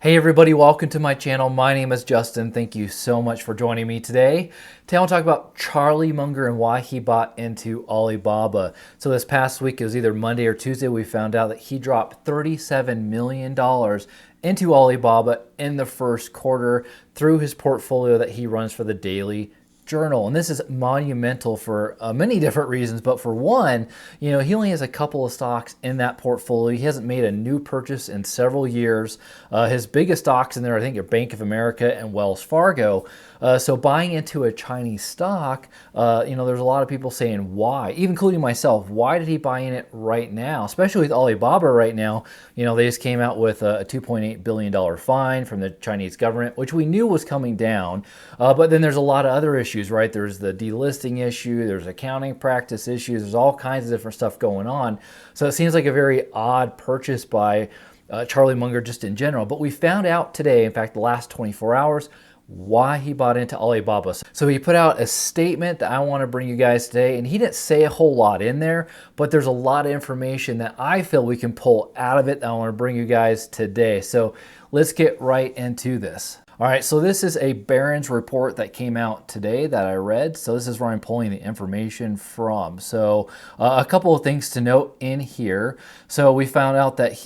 Hey everybody, welcome to my channel. My name is Justin. Thank you so much for joining me today. Today I want to talk about Charlie Munger and why he bought into Alibaba. So this past week, it was either Monday or Tuesday, we found out that he dropped $37 million into Alibaba in the first quarter through his portfolio that he runs for the daily journal. And this is monumental for many different reasons, but for one, he only has a couple of stocks in that portfolio. He hasn't made a new purchase in several years. His biggest stocks in there, I think, are Bank of America and Wells Fargo. So buying into a Chinese stock, there's a lot of people saying why, even including myself. Why did he buy in it right now, especially with Alibaba right now? They just came out with a $2.8 billion fine from the Chinese government, which we knew was coming down. But then there's a lot of other issues, right? There's the delisting issue, there's accounting practice issues, there's all kinds of different stuff going on. So it seems like a very odd purchase by Charlie Munger just in general. But we found out today, in fact, the last 24 hours, why he bought into Alibaba. So he put out a statement that I want to bring you guys today, and he didn't say a whole lot in there, but there's a lot of information that I feel we can pull out of it that I want to bring you guys today. So let's get right into this. All right, so this is a Barron's report that came out today that I read. So this is where I'm pulling the information from. So a couple of things to note in here. So we found out that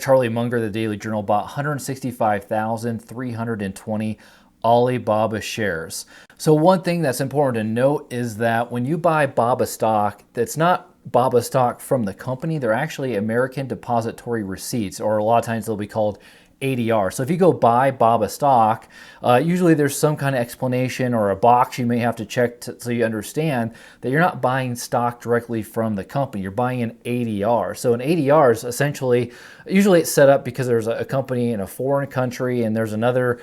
Charlie Munger, the Daily Journal, bought 165,320 Alibaba shares. So one thing that's important to note is that when you buy Baba stock, that's not Baba stock from the company. They're actually American Depository Receipts, or a lot of times they'll be called ADR. So if you go buy Baba stock, usually there's some kind of explanation or a box you may have to check so you understand that you're not buying stock directly from the company. You're buying an ADR. So an ADR is essentially, usually it's set up because there's a company in a foreign country and there's another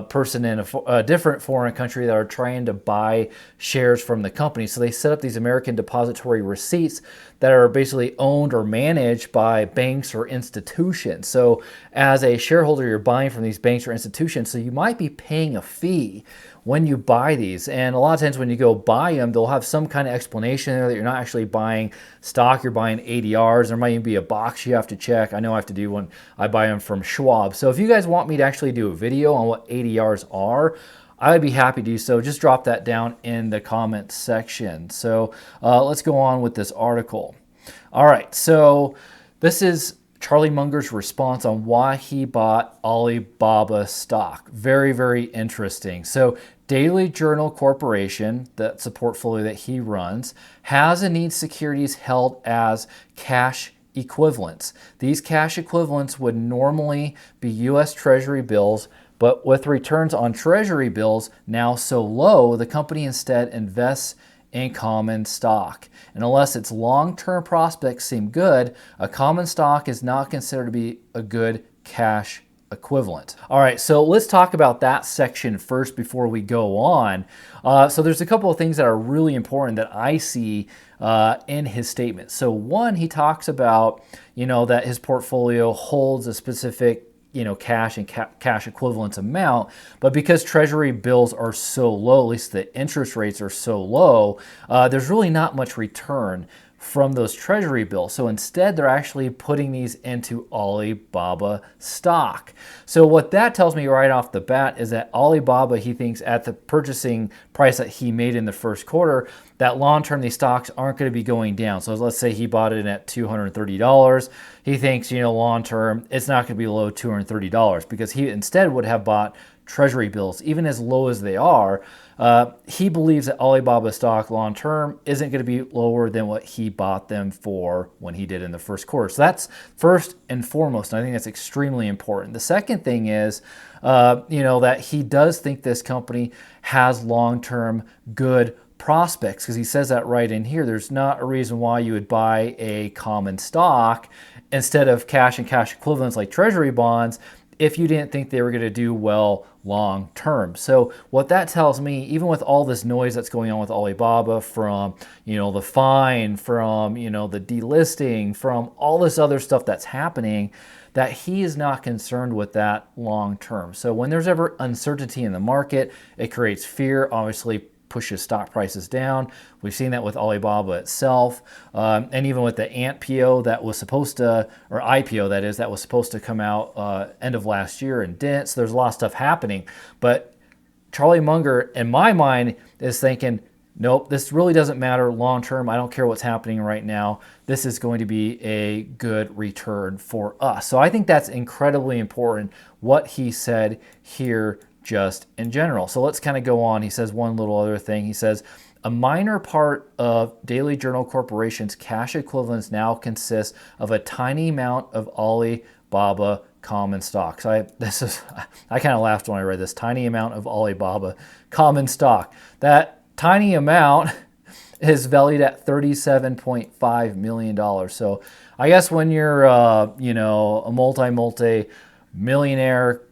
person in a different foreign country that are trying to buy shares from the company. So they set up these American Depository Receipts that are basically owned or managed by banks or institutions. So as a shareholder, you're buying from these banks or institutions, so you might be paying a fee when you buy these. And a lot of times when you go buy them, they'll have some kind of explanation there that you're not actually buying stock, you're buying ADRs. There might even be a box you have to check. I know I have to do when I buy them from Schwab. So if you guys want me to actually do a video on what ADRs are, I would be happy to do so. Just drop that down in the comments section. So let's go on with this article. All right, so this is Charlie Munger's response on why he bought Alibaba stock. Very, very interesting. So Daily Journal Corporation, that's a portfolio that he runs, has and needs securities held as cash equivalents. These cash equivalents would normally be U.S. Treasury bills, but with returns on Treasury bills now so low, the company instead invests in common stock. And unless its long-term prospects seem good, a common stock is not considered to be a good cash equivalent. All right, so let's talk about that section first before we go on. So there's a couple of things that are really important that I see in his statement. So one, he talks about, that his portfolio holds a specific cash and cash equivalents amount, but because Treasury bills are so low, at least the interest rates are so low, there's really not much return from those Treasury bills. So instead, they're actually putting these into Alibaba stock. So what that tells me right off the bat is that Alibaba, he thinks at the purchasing price that he made in the first quarter, that long-term these stocks aren't going to be going down. So let's say he bought it at $230. He thinks, long-term, it's not going to be below $230 because he instead would have bought Treasury bills, even as low as they are. He believes that Alibaba stock long-term isn't going to be lower than what he bought them for when he did in the first quarter. So that's first and foremost, and I think that's extremely important. The second thing is, that he does think this company has long-term good prospects, because he says that right in here. There's not a reason why you would buy a common stock instead of cash and cash equivalents like Treasury bonds if you didn't think they were going to do well long term. So what that tells me, even with all this noise that's going on with Alibaba, from the fine, from the delisting, from all this other stuff that's happening, that he is not concerned with that long term. So when there's ever uncertainty in the market, it creates fear. Obviously, pushes stock prices down. We've seen that with Alibaba itself, and even with the ANT-PO that was supposed to, or IPO that is, that was supposed to come out end of last year and didn't. So there's a lot of stuff happening. But Charlie Munger, in my mind, is thinking, nope, this really doesn't matter long term. I don't care what's happening right now. This is going to be a good return for us. So I think that's incredibly important, what he said here just in general. So let's kind of go on. He says one little other thing. He says, a minor part of Daily Journal Corporation's cash equivalents now consists of a tiny amount of Alibaba common stock. So I kind of laughed when I read this. Tiny amount of Alibaba common stock. That tiny amount is valued at $37.5 million. So I guess when you're, a multi-millionaire,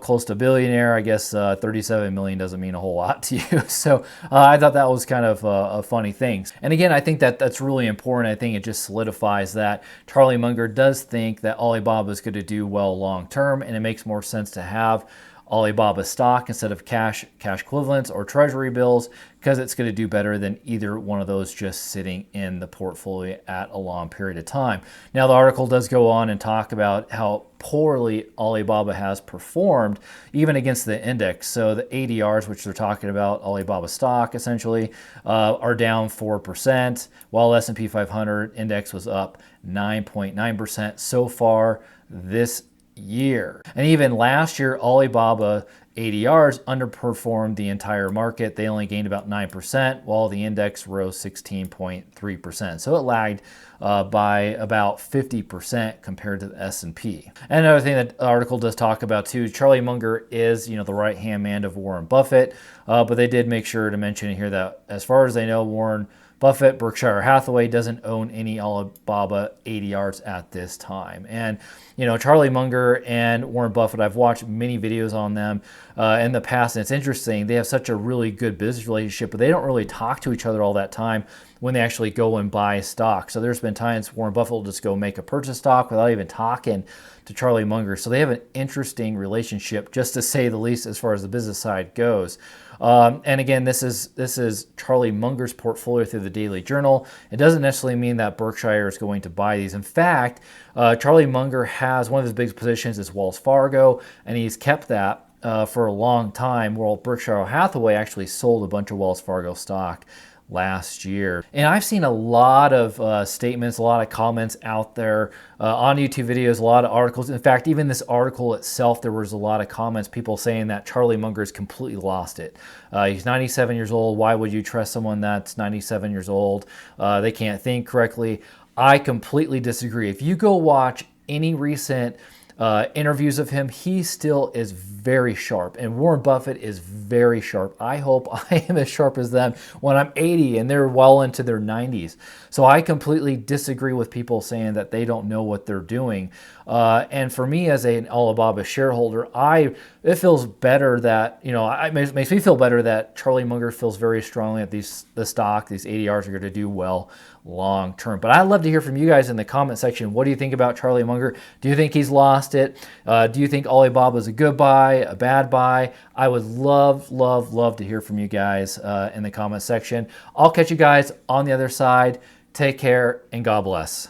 close to billionaire, I guess 37 million doesn't mean a whole lot to you. So I thought that was kind of a funny thing. And again, I think that that's really important. I think it just solidifies that Charlie Munger does think that Alibaba is going to do well long term, and it makes more sense to have Alibaba stock instead of cash equivalents or treasury bills, because it's going to do better than either one of those just sitting in the portfolio at a long period of time. Now, the article does go on and talk about how poorly Alibaba has performed, even against the index. So the ADRs, which they're talking about, Alibaba stock essentially, are down 4%, while S&P 500 index was up 9.9% so far this year. And even last year, Alibaba ADRs underperformed the entire market. They only gained about 9%, while the index rose 16.3%. So it lagged by about 50% compared to the S&P. And another thing that the article does talk about too, Charlie Munger is, the right-hand man of Warren Buffett, but they did make sure to mention here that as far as they know, Warren Buffett, Berkshire Hathaway, doesn't own any Alibaba ADRs at this time. And, Charlie Munger and Warren Buffett, I've watched many videos on them in the past, and it's interesting. They have such a really good business relationship, but they don't really talk to each other all that time when they actually go and buy stock. So there's been times Warren Buffett will just go make a purchase stock without even talking to Charlie Munger. So they have an interesting relationship, just to say the least, as far as the business side goes. And again, this is Charlie Munger's portfolio through the Daily Journal. It doesn't necessarily mean that Berkshire is going to buy these. In fact, Charlie Munger has one of his big positions is Wells Fargo, and he's kept that for a long time, while Berkshire Hathaway actually sold a bunch of Wells Fargo stock last year. And I've seen a lot of statements, a lot of comments out there on YouTube videos, a lot of articles. In fact, even this article itself, there was a lot of comments, people saying that Charlie Munger's completely lost it. He's 97 years old. Why would you trust someone that's 97 years old? They can't think correctly. I completely disagree. If you go watch any recent interviews of him, he still is very sharp, and Warren Buffett is very sharp. I hope I am as sharp as them when I'm 80 and they're well into their 90s. So I completely disagree with people saying that they don't know what they're doing. And for me as an Alibaba shareholder, it feels better that, it makes me feel better that Charlie Munger feels very strongly that the stock, these ADRs are going to do well long term. But I'd love to hear from you guys in the comment section. What do you think about Charlie Munger? Do you think he's lost it? Do you think Alibaba is a good buy, a bad buy? I would love to hear from you guys in the comment section. I'll catch you guys on the other side. Take care and God bless.